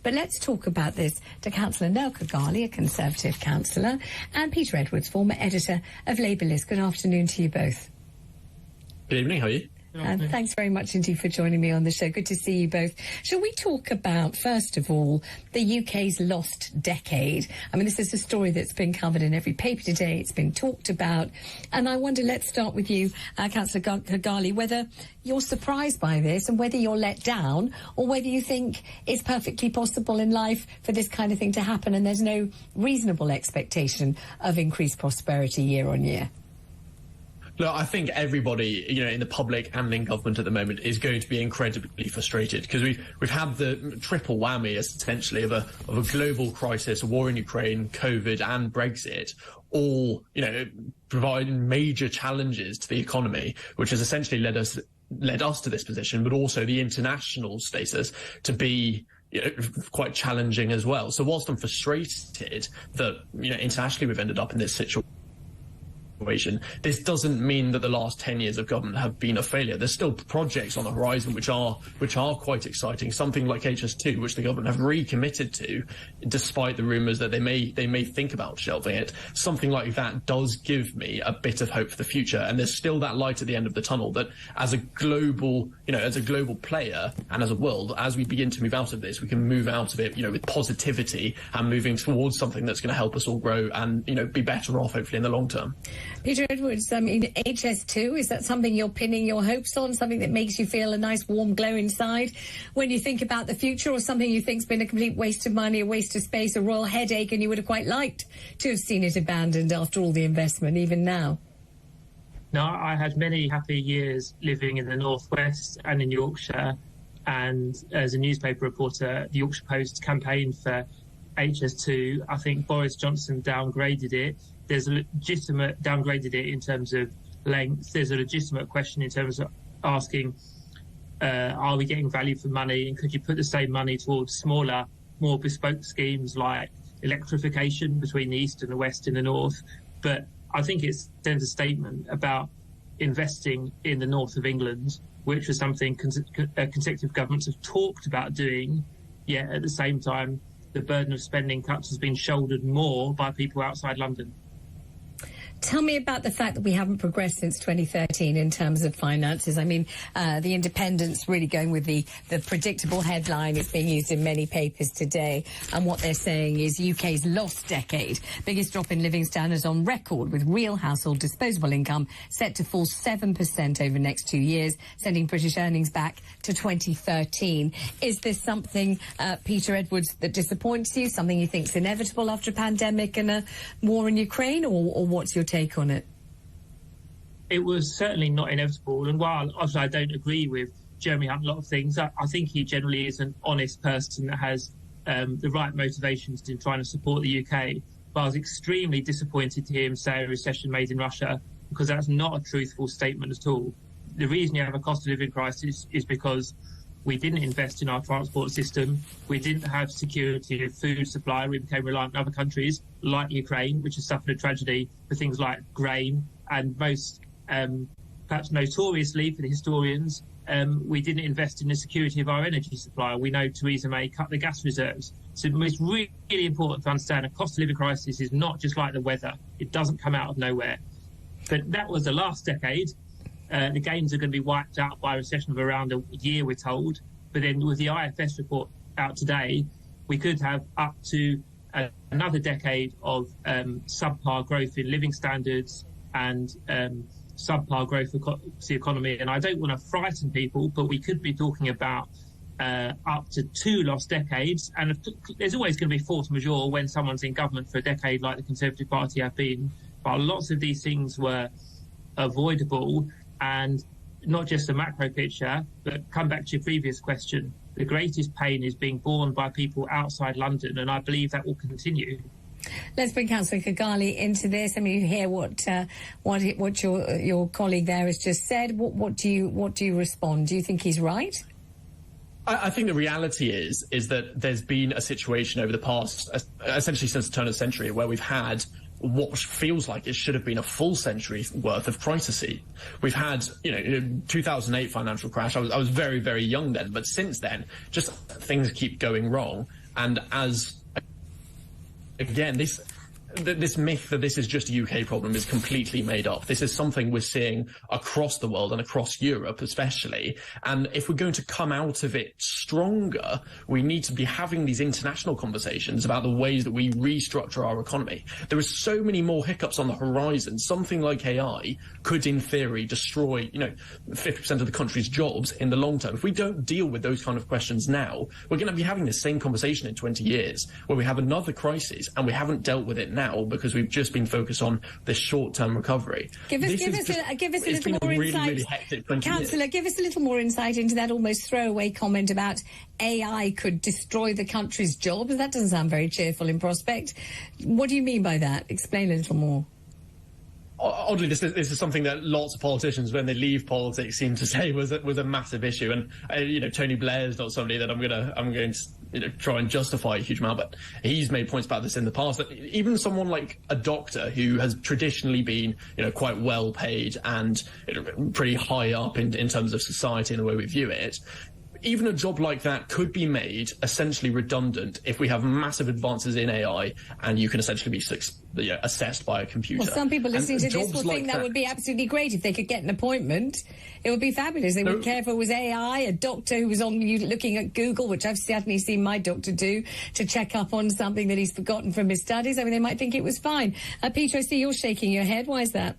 But let's talk about this to Councillor Nell Khogali, a Conservative councillor, and Peter Edwards, former editor of Labour List. Good afternoon to you both. Good evening, how are you? And thanks very much indeed for joining me on the show. Good to see you both. Shall we talk about, first of all, the UK's lost decade? I mean, this is a story that's been covered in every paper today. It's been talked about. And I wonder, let's start with you, Councillor Khogali, whether you're surprised by this and whether you're let down, or whether you think it's perfectly possible in life for this kind of thing to happen and there's no reasonable expectation of increased prosperity year on year. Look, I think everybody, in the public and in government at the moment is going to be incredibly frustrated because we've had the triple whammy, essentially, of a global crisis, a war in Ukraine, COVID, and Brexit, all providing major challenges to the economy, which has essentially led us to this position, but also the international status to be quite challenging as well. So whilst I'm frustrated that internationally we've ended up in this situation, this doesn't mean that the last 10 years of government have been a failure. There's still projects on the horizon which are quite exciting. Something like HS2, which the government have recommitted to, despite the rumours that they may think about shelving it. Something like that does give me a bit of hope for the future. And there's still that light at the end of the tunnel that as a global, player and as a world, as we begin to move out of this, we can move out of it, with positivity and moving towards something that's going to help us all grow and, be better off, hopefully, in the long term. Peter Edwards, I mean, HS2, is that something you're pinning your hopes on, something that makes you feel a nice warm glow inside when you think about the future, or something you think's been a complete waste of money, a waste of space, a royal headache, and you would have quite liked to have seen it abandoned after all the investment, even now? No, I had many happy years living in the Northwest and in Yorkshire, and as a newspaper reporter, the Yorkshire Post campaigned for HS2. I think Boris Johnson downgraded it. There's a legitimate downgraded it in terms of length. There's a legitimate question in terms of asking, are we getting value for money? And could you put the same money towards smaller, more bespoke schemes like electrification between the East and the West and the North? But I think it sends a statement about investing in the north of England, which was something consecutive governments have talked about doing, yet at the same time, the burden of spending cuts has been shouldered more by people outside London. Tell me about the fact that we haven't progressed since 2013 in terms of finances. I mean, the Independent's really going with the predictable headline. It's being used in many papers today. And what they're saying is UK's lost decade. Biggest drop in living standards on record, with real household disposable income set to fall 7% over the next 2 years, sending British earnings back to 2013. Is this something, Peter Edwards, that disappoints you, something you think is inevitable after a pandemic and a war in Ukraine, or what's your take on it? It was certainly not inevitable, and while obviously I don't agree with Jeremy Hunt a lot of things, I think he generally is an honest person that has the right motivations in trying to support the UK. But I was extremely disappointed to hear him say a recession made in Russia, because that's not a truthful statement at all. The reason you have a cost of living crisis is because we didn't invest in our transport system. We didn't have security of food supply. We became reliant on other countries like Ukraine, which has suffered a tragedy for things like grain. And most, perhaps notoriously for the historians, we didn't invest in the security of our energy supply. We know Theresa May cut the gas reserves. So it's really important to understand a cost of living crisis is not just like the weather. It doesn't come out of nowhere. But that was the last decade. The gains are going to be wiped out by a recession of around a year, we're told. But then with the IFS report out today, we could have up to another decade of subpar growth in living standards and subpar growth of the economy. And I don't want to frighten people, but we could be talking about up to 2 lost decades. And there's always going to be force majeure when someone's in government for a decade, like the Conservative Party have been. But lots of these things were avoidable. And not just the macro picture, but come back to your previous question, the greatest pain is being borne by people outside London, and I believe that will continue. Let's bring Councillor Khogali into this. I mean, you hear what your colleague there has just said. What do you respond? Do you think he's right? I think the reality is that there's been a situation over the past, essentially since the turn of the century, where we've had what feels like it should have been a full century's worth of crisis. We've had, 2008 financial crash. I was very, very young then, but since then, just things keep going wrong. And again, this myth that this is just a UK problem is completely made up. This is something we're seeing across the world and across Europe especially. And if we're going to come out of it stronger, we need to be having these international conversations about the ways that we restructure our economy. There are so many more hiccups on the horizon. Something like AI could, in theory, destroy, 50% of the country's jobs in the long term. If we don't deal with those kind of questions now, we're going to be having the same conversation in 20 years where we have another crisis and we haven't dealt with it now because we've just been focused on this short-term recovery. Give us a little more insight. Really hectic 20 Councillor, years. give us a little more insight into that almost throwaway comment about AI could destroy the country's jobs. That doesn't sound very cheerful in prospect. What do you mean by that? Explain a little more. Oddly, this is something that lots of politicians, when they leave politics, seem to say was a massive issue. And Tony Blair is not somebody that I'm going to try and justify a huge amount, but he's made points about this in the past. That even someone like a doctor who has traditionally been quite well paid and pretty high up in terms of society and the way we view it. Even a job like that could be made essentially redundant if we have massive advances in AI and you can essentially be assessed by a computer. Well, some people listening to this will think that would be absolutely great if they could get an appointment. It would be fabulous. They wouldn't care if it was AI, a doctor who was looking at Google, which I've certainly seen my doctor do, to check up on something that he's forgotten from his studies. I mean, they might think it was fine. Peter, I see you're shaking your head. Why is that?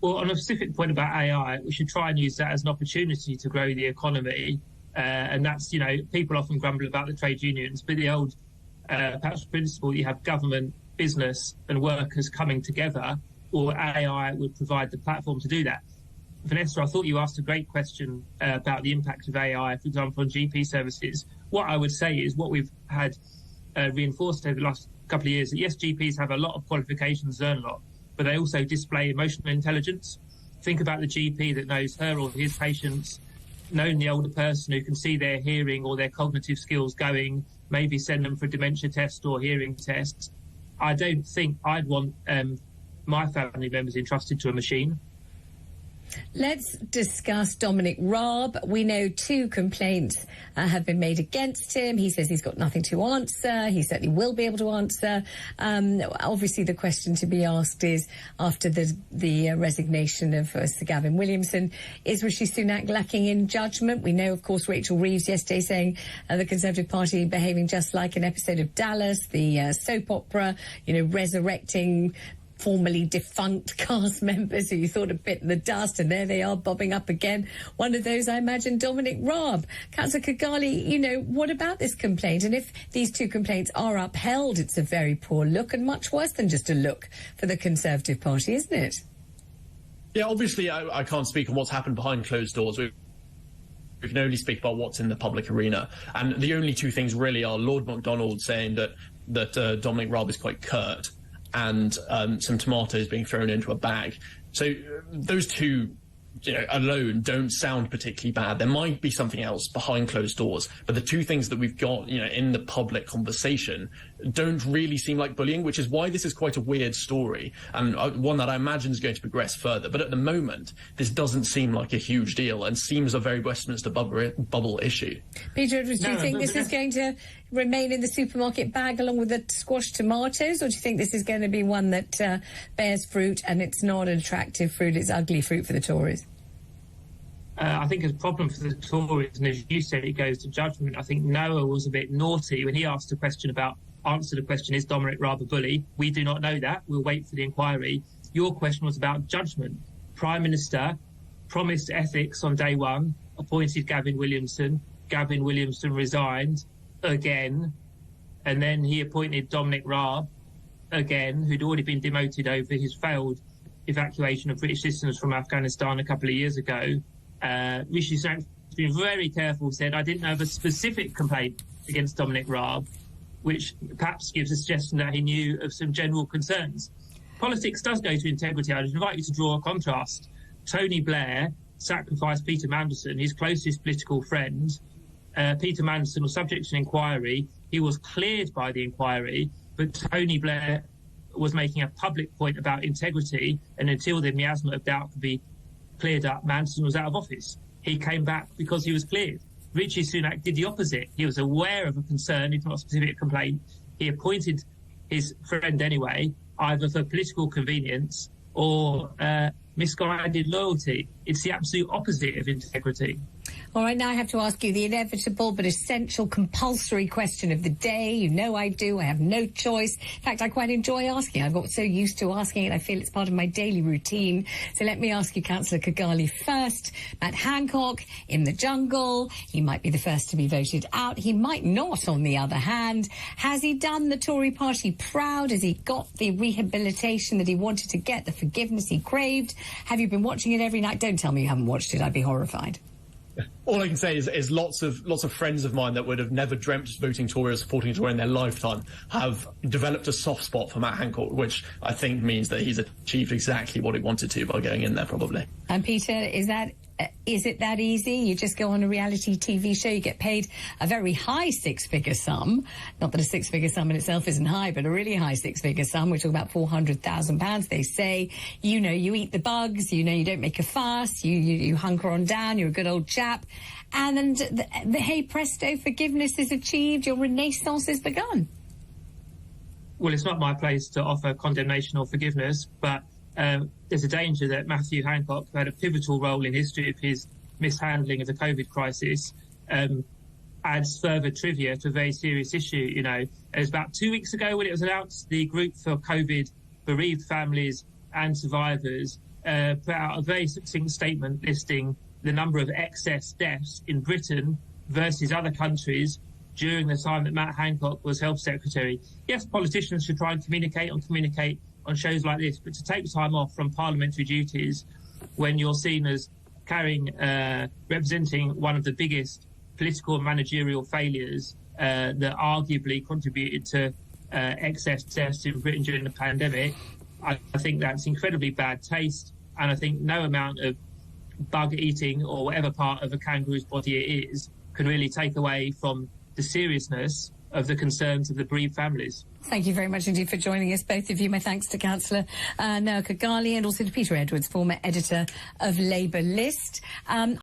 Well, on a specific point about AI, we should try and use that as an opportunity to grow the economy. And that's, people often grumble about the trade unions, but the old perhaps principle, you have government, business and workers coming together, or AI would provide the platform to do that. Vanessa, I thought you asked a great question about the impact of AI, for example, on GP services. What I would say is what we've had reinforced over the last couple of years, that yes, GPs have a lot of qualifications, learn a lot, but they also display emotional intelligence. Think about the GP that knows her or his patients, knowing the older person who can see their hearing or their cognitive skills going, maybe send them for a dementia test or hearing tests. I don't think I'd want my family members entrusted to a machine. Let's discuss Dominic Raab. We know 2 complaints have been made against him. He says he's got nothing to answer. He certainly will be able to answer. Obviously, the question to be asked is, after the resignation of Sir Gavin Williamson, is Rishi Sunak lacking in judgment? We know, of course, Rachel Reeves yesterday saying the Conservative Party behaving just like an episode of Dallas, the soap opera, resurrecting formerly defunct cast members who you thought had bitten the dust, and there they are bobbing up again. One of those, I imagine, Dominic Raab. Councillor Khogali, what about this complaint? And if these 2 complaints are upheld, it's a very poor look and much worse than just a look for the Conservative Party, isn't it? Yeah, obviously, I can't speak on what's happened behind closed doors. We can only speak about what's in the public arena. And the only 2 things really are Lord MacDonald saying that Dominic Raab is quite curt, and some tomatoes being thrown into a bag. So those 2 alone don't sound particularly bad. There might be something else behind closed doors, but the 2 things that we've got, in the public conversation don't really seem like bullying, which is why this is quite a weird story, and one that I imagine is going to progress further. But at the moment, this doesn't seem like a huge deal and seems a very Westminster bubble issue. Peter, do you think this is going to remain in the supermarket bag along with the squashed tomatoes, or do you think this is going to be one that bears fruit and it's not an attractive fruit, it's ugly fruit for the Tories? I think it's a problem for the Tories, and as you said, it goes to judgment. I think Noah was a bit naughty when he asked the question answered the question, is Dominic Raab a bully? We do not know that. We'll wait for the inquiry. Your question was about judgment. Prime Minister promised ethics on day 1, appointed Gavin Williamson. Gavin Williamson resigned again, and then he appointed Dominic Raab again, who'd already been demoted over his failed evacuation of British citizens from Afghanistan a couple of years ago. Rishi Sunak's been very careful, said, I didn't have a specific complaint against Dominic Raab, which perhaps gives a suggestion that he knew of some general concerns. Politics does go to integrity. I'd invite you to draw a contrast. Tony Blair sacrificed Peter Mandelson, his closest political friend. Peter Mandelson was subject to an inquiry. He was cleared by the inquiry, but Tony Blair was making a public point about integrity, and until the miasma of doubt could be cleared up, Mandelson was out of office. He came back because he was cleared. Rishi Sunak did the opposite. He was aware of a concern, if not a specific complaint. He appointed his friend anyway, either for political convenience or misguided loyalty. It's the absolute opposite of integrity. All right, now I have to ask you the inevitable but essential compulsory question of the day. You know I do. I have no choice. In fact, I quite enjoy asking. I've got so used to asking it, I feel it's part of my daily routine. So let me ask you, Councillor Khogali, first. Matt Hancock in the jungle. He might be the first to be voted out. He might not, on the other hand. Has he done the Tory party proud? Has he got the rehabilitation that he wanted to get, the forgiveness he craved? Have you been watching it every night? Don't tell me you haven't watched it. I'd be horrified. All I can say is lots of friends of mine that would have never dreamt of voting Tory or supporting Tory in their lifetime have developed a soft spot for Matt Hancock, which I think means that he's achieved exactly what he wanted to by going in there, probably. And Peter, is it that easy? You just go on a reality TV show, you get paid a very high six-figure sum. Not that a six-figure sum in itself isn't high, but a really high six-figure sum. We're talking about £400,000. They say, you know, you eat the bugs, you know, you don't make a fuss, you hunker on down, you're a good old chap. And then the hey presto, forgiveness is achieved, your renaissance has begun. Well, it's not my place to offer condemnation or forgiveness, but there's a danger that Matthew Hancock, who had a pivotal role in history of his mishandling of the COVID crisis, adds further trivia to a very serious issue. You know, it was about 2 weeks ago when it was announced the group for COVID bereaved families and survivors put out a very succinct statement listing the number of excess deaths in Britain versus other countries during the time that Matt Hancock was Health Secretary. Yes, politicians should try and communicate on shows like this, but to take time off from parliamentary duties when you're seen as representing one of the biggest political and managerial failures that arguably contributed to excess deaths in Britain during the pandemic, I think that's incredibly bad taste, and I think no amount of bug eating or whatever part of a kangaroo's body it is can really take away from the seriousness of the concerns of the bereaved families. Thank you very much indeed for joining us, both of you. My thanks to Councillor Khogali and also to Peter Edwards, former editor of Labour List.